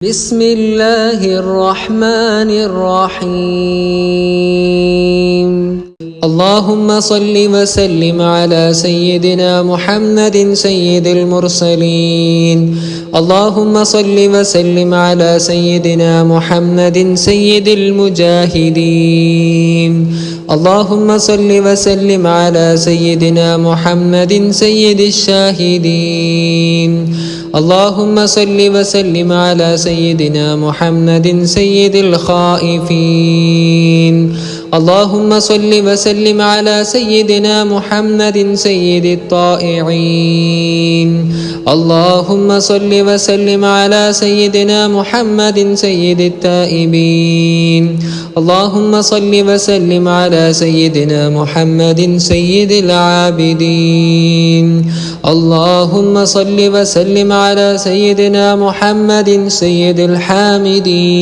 بسم الله الرحمن الرحيم اللهم صل وسلم على سيدنا محمد سيد المرسلين. اللهم صل وسلم على سيدنا محمد سيد المجاهدين. اللهم صل وسلم على سيدنا محمد سيد الشاهدين. اللهم صل وسلم على سيدنا محمد سيد الخائفين. اللهم صل وسلم على سيدنا محمد سيد الطائعين. اللهم صل وسلم على سيدنا محمد سيد التائبين. اللهم صل وسلم على سيدنا محمد سيد العابدين. اللهم صل وسلم على سيدنا محمد سيد الحامدين.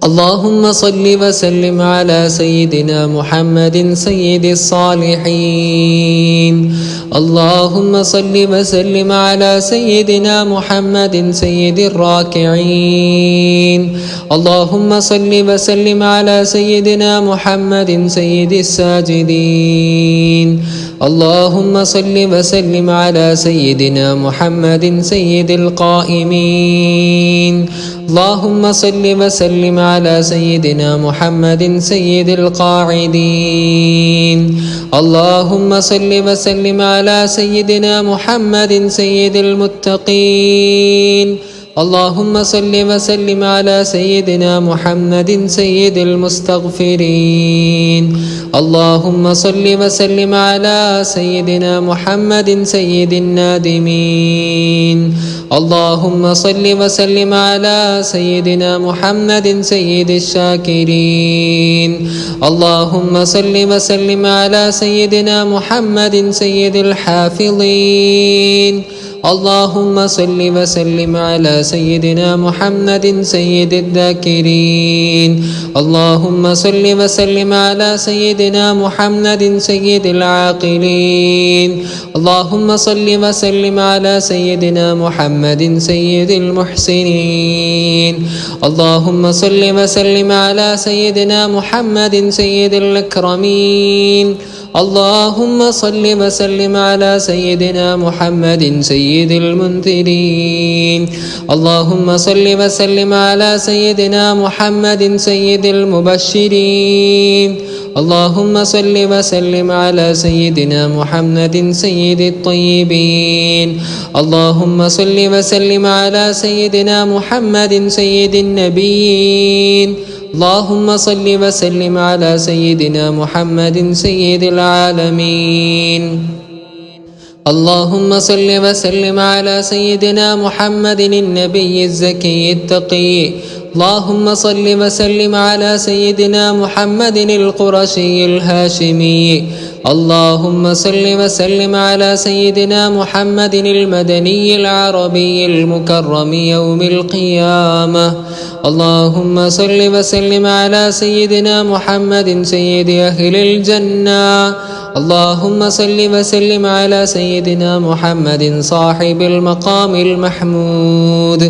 اللهم صل وسلم على سيدنا محمد سيد الصالحين. اللهم صل وسلم على سيدنا محمد سيد الراكعين. اللهم صل وسلم على سيدنا محمد سيد الساجدين. اللهم صل وسلم على سيدنا محمد سيد القائمين. اللهم صل وسلم على سيدنا محمد سيد القاعدين. اللهم صل وسلم على سيدنا محمد سيد المتقين. اللهم صل وسلم على سيدنا محمد سيد المستغفرين. اللهم صل وسلم على سيدنا محمد سيد النادمين. اللهم صل وسلم على سيدنا محمد سيد الشاكرين. اللهم صل وسلم على سيدنا محمد سيد الحافظين. اللهم صل وسلم على سيدنا محمد سيد الذاكرين. اللهم صل وسلم على سيدنا محمد سيد العاقلين. اللهم صل وسلم على سيدنا محمد سيد المحسنين. اللهم صل وسلم على سيدنا محمد سيد الأكرمين. اللهم صل وسلم على سيدنا محمد سيد المنذرين. اللهم صل وسلم على سيدنا محمد سيد المبشرين. اللهم صل وسلم على سيدنا محمد سيد الطيبين. اللهم صل وسلم على سيدنا محمد سيد النبيين. اللهم صل وسلم على سيدنا محمد سيد العالمين. اللهم صل وسلم على سيدنا محمد النبي الزكي التقي. اللهم صل وسلم على سيدنا محمد القرشي الهاشمي. اللهم صل وسلم على سيدنا محمد المدني العربي المكرم يوم القيامة. اللهم صل وسلم على سيدنا محمد سيد أهل الجنة. اللهم صل وسلم على سيدنا محمد صاحب المقام المحمود.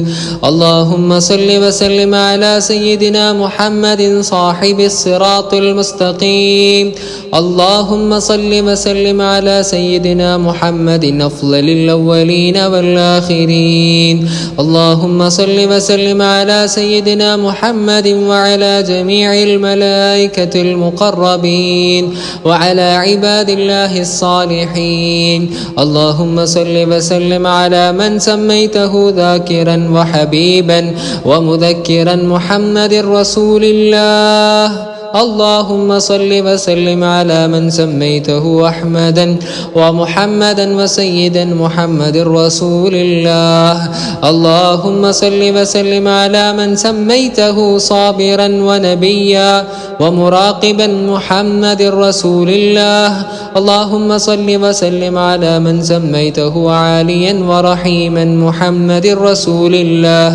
اللهم صل وسلم على سيدنا محمد صاحب الصراط المستقيم. اللهم صل وسلم على سيدنا محمد أفضل الأولين والآخرين. اللهم صل وسلم على سيدنا محمد وعلى جميع الملائكة المقربين وعلى عباد الله الصالحين. اللهم صل وسلم على من سميته ذاكرا وحبيبا ومذكرا محمد رسول الله. اللهم صل وسلم على من سميته أحمدا ومحمدا وسيدا محمد رسول الله. اللهم صل وسلم على من سميته صابرا ونبيا ومراقبا محمد رسول الله. اللهم صل وسلم على من سميته عاليا ورحيما محمد رسول الله.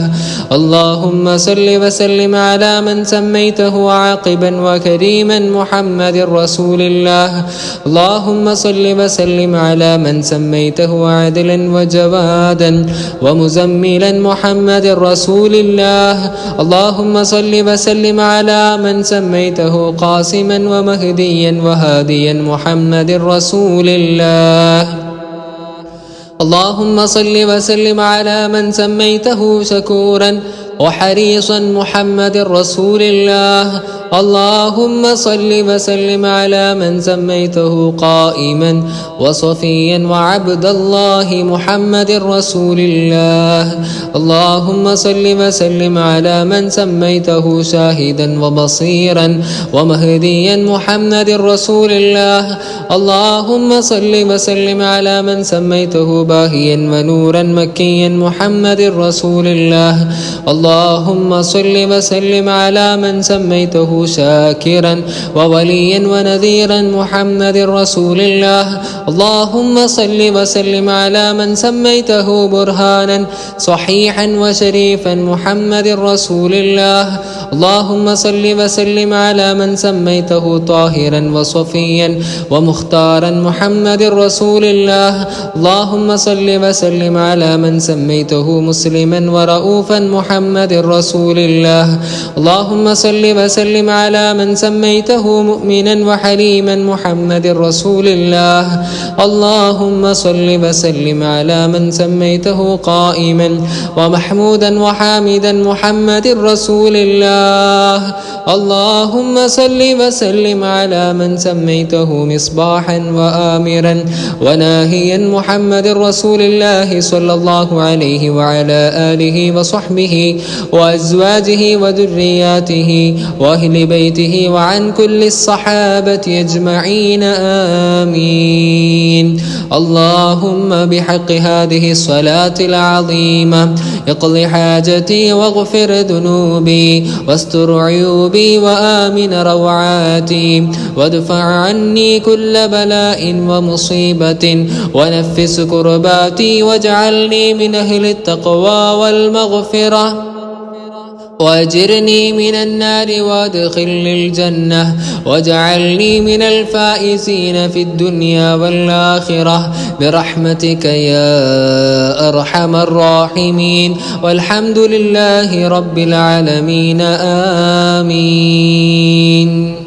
اللهم صل وسلم على من سميته عاقبا وكريما محمد رسول الله. اللهم صل وسلم على من سميته عادلا وجوادا ومزملا محمد رسول الله. اللهم صل وسلم على من سميته قاسما ومهديا وهاديا محمد رسول الله. اللهم صل وسلم على من سميته شكورا وحريصا محمد رسول الله. اللهم صل وسلم على من سميته قائما وصفيا وعبد الله محمد رسول الله. اللهم صل وسلم على من سميته شاهدا وبصيرا ومهديا محمد رسول الله. اللهم صل وسلم على من سميته باهيا ونورا مكيا محمد رسول الله. اللهم صل وسلم على من سميته شاكرا ووليا ونذيرا محمد رسول الله. اللهم صل وسلم على من سميته برهانا صحيحا وشريفا محمد رسول الله. اللهم صل وسلم على من سميته طاهرا وصفيا ومختارا محمد رسول الله. اللهم صل وسلم على من سميته مسلما ورؤوفا محمد رسول الله. اللهم صل وسلم على من سميته مؤمنا وحليما محمد رسول الله. اللهم صل وسلم على من سميته قائما ومحمودا وحامدا محمد رسول الله. اللهم صل وسلم على من سميته مصباحا وآمرا وناهيا محمد رسول الله صلى الله عليه وعلى آله وصحبه وأزواجه وذرياته وأهل بيته وعن كل الصحابة أجمعين آمين. اللهم بحق هذه الصلاة العظيمة اقض حاجتي واغفر ذنوبي واستر عيوبي وآمن روعاتي وادفع عني كل بلاء ومصيبة ونفس كرباتي واجعلني من أهل التقوى والمغفرة واجرني من النار وادخلني الجنة واجعلني من الفائزين في الدنيا والآخرة برحمتك يا أرحم الراحمين. والحمد لله رب العالمين. آمين.